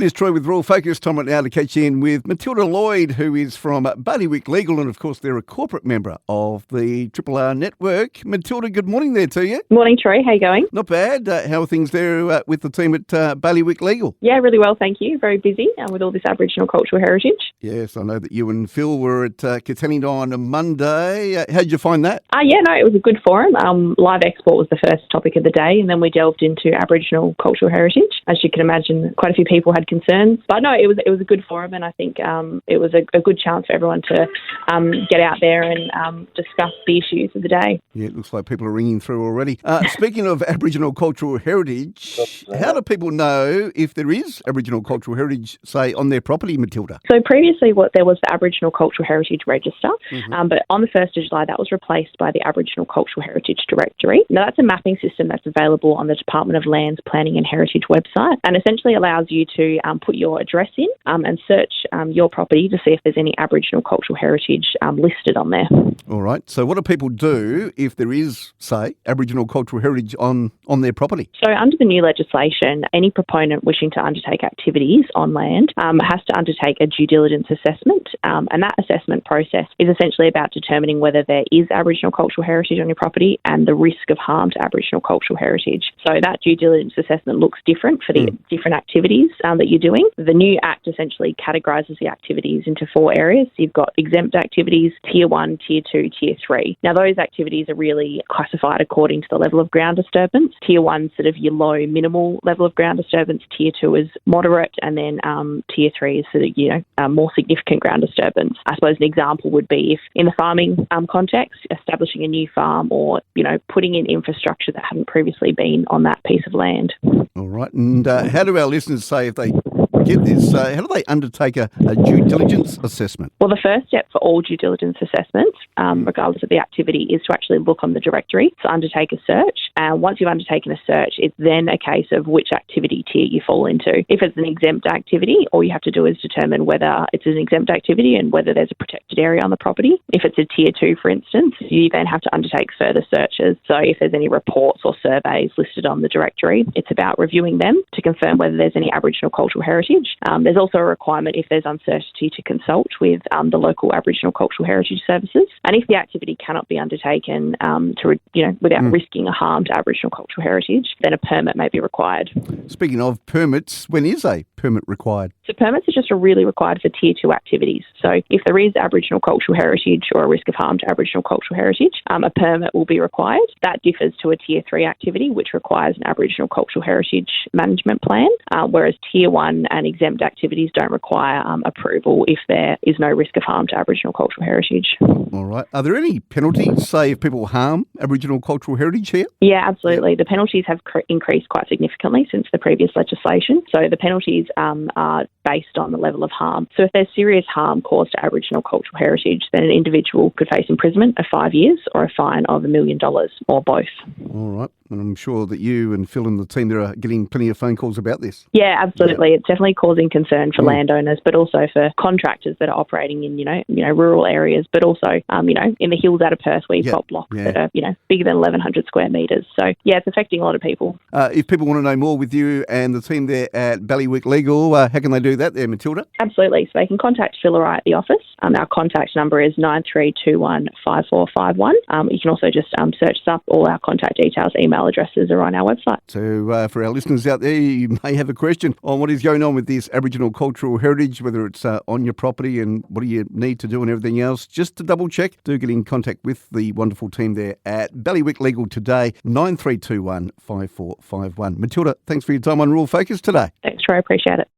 It is Troy with Rural Focus. Time right now to catch you in with Matilda Lloyd, who is from Bailiwick Legal, and of course they're a corporate member of the Triple R network. Matilda, good morning there to you. Morning, Troy. How you going? Not bad. How are things there with the team at Bailiwick Legal? Yeah, really well, thank you. Very busy with all this Aboriginal cultural heritage. Yes, I know that you and Phil were at Katanning on Monday. How'd you find that? It was a good forum. Live export was the first topic of the day, and then we delved into Aboriginal cultural heritage. As you can imagine, quite a few people had concerns. But no, it was a good forum, and I think it was a good chance for everyone to get out there and discuss the issues of the day. Yeah, it looks like people are ringing through already. Speaking of Aboriginal cultural heritage, how do people know if there is Aboriginal cultural heritage, say, on their property, Matilda? So previously there was the Aboriginal Cultural Heritage Register, but on the 1st of July that was replaced by the Aboriginal Cultural Heritage Directory. Now that's a mapping system that's available on the Department of Land's Planning and Heritage website, and essentially allows you to put your address in and search your property to see if there's any Aboriginal cultural heritage listed on there. All right. So what do people do if there is, say, Aboriginal cultural heritage on their property? So under the new legislation, any proponent wishing to undertake activities on land has to undertake a due diligence assessment, and that assessment process is essentially about determining whether there is Aboriginal cultural heritage on your property and the risk of harm to Aboriginal cultural heritage. So that due diligence assessment looks different for the different activities that you're doing. The new Act essentially categorises the activities into 4 areas. You've got exempt activities, Tier 1, Tier 2, Tier 3. Now those activities are really classified according to the level of ground disturbance. Tier 1 sort of your low minimal level of ground disturbance, Tier 2 is moderate, and then Tier 3 is sort of more significant ground disturbance. I suppose an example would be if in the farming context, establishing a new farm or putting in infrastructure that hadn't previously been on that piece of land. All right. And how do our listeners say if they get this, how do they undertake a due diligence assessment? Well, the first step for all due diligence assessments, regardless of the activity, is to actually look on the directory, to undertake a search. And once you've undertaken a search, it's then a case of which activity tier you fall into. If it's an exempt activity, all you have to do is determine whether it's an exempt activity and whether there's a protected area on the property. If it's a Tier 2, for instance, you then have to undertake further searches. So if there's any reports or surveys listed on the directory, it's about reviewing them to confirm whether there's any Aboriginal cultural heritage. There's also a requirement if there's uncertainty to consult with the local Aboriginal cultural heritage services. And if the activity cannot be undertaken without risking a harm to Aboriginal cultural heritage, then a permit may be required. Speaking of permits, when is a permit required? So permits are just really required for Tier 2 activities. So if there is Aboriginal cultural heritage or a risk of harm to Aboriginal cultural heritage, a permit will be required. That differs to a Tier 3 activity, which requires an Aboriginal cultural heritage management plan, whereas Tier 1 and exempt activities don't require approval if there is no risk of harm to Aboriginal cultural heritage. All right. Are there any penalties, say, if people harm Aboriginal cultural heritage here? Yeah, absolutely. Yep. The penalties have increased quite significantly since the previous legislation. So the penalties are based on the level of harm. So if there's serious harm caused to Aboriginal cultural heritage, then an individual could face imprisonment of 5 years or a fine of $1 million or both. All right. And I'm sure that you and Phil and the team there are getting plenty of phone calls about this. Yeah, absolutely. Yep. It's definitely causing concern for landowners, but also for contractors that are operating in, rural areas, but also, in the hills out of Perth where you've got blocks that are, bigger than 1,100 square metres. So, yeah, it's affecting a lot of people. If people want to know more with you and the team there at Bailiwick Legal, how can they do that there, Matilda? Absolutely. So they can contact Phil or I at the office. Our contact number is 9321 5451. You can also just search us up. All our contact details, email addresses are on our website. So for our listeners out there, you may have a question on what is going on with this Aboriginal cultural heritage, whether it's on your property and what do you need to do and everything else. Just to double check, do get in contact with the wonderful team there at Bailiwick Legal today, 9321 5451. Matilda, thanks for your time on Rural Focus today. Thanks, Troy. Appreciate it.